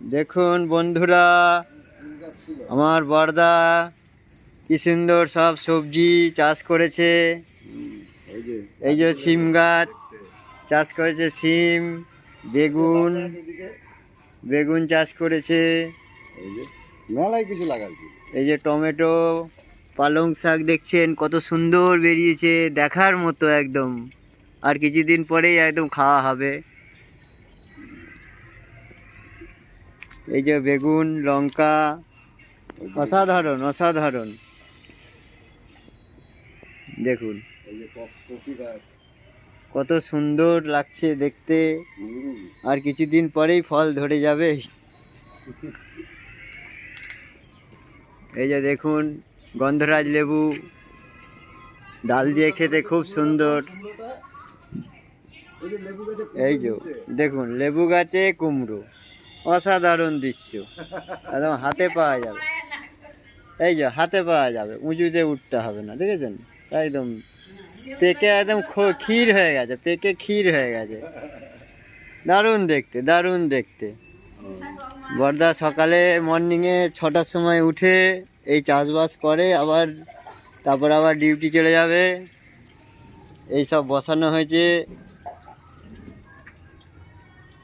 দেখুন বন্ধুরা, আমার বড়দা কি সুন্দর সব সবজি চাষ করেছে। এই যে সিম গাছ চাষ করেছে, সিম, বেগুন বেগুন চাষ করেছে। মেলায় কিছু লাগাইছে। এই যে টমেটো, পালং শাক দেখছেন কত সুন্দর বেরিয়েছে, দেখার মতো একদম। আর কিছুদিন পরেই একদম খাওয়া হবে। এই যে বেগুন, লঙ্কা, অসাধারণ অসাধারণ। দেখুন কত সুন্দর লাগছে দেখতে। আর কিছুদিন পরেই ফল ধরে যাবে। এই যে দেখুন গন্ধরাজ লেবু, ডাল দিয়ে খেতে খুব সুন্দর। এই যে দেখুন লেবু গাছে কুমড়ো, অসাধারণ দৃশ্য, একদম হাতে পাওয়া যাবে। এই যে হাতে পাওয়া যাবে, উঁচুতে উঠতে হবে না, দেখেছেন? একদম পেকে একদম ক্ষীর হয়ে গেছে, পেকে ক্ষীর হয়ে গেছে। দারুণ দেখতে, দারুণ দেখতে। বড়দা সকালে মর্নিংয়ে 6টার সময় উঠে এই চাষবাস করে, তারপর আবার ডিউটি চলে যাবে। এই সব বসানো হয়েছে।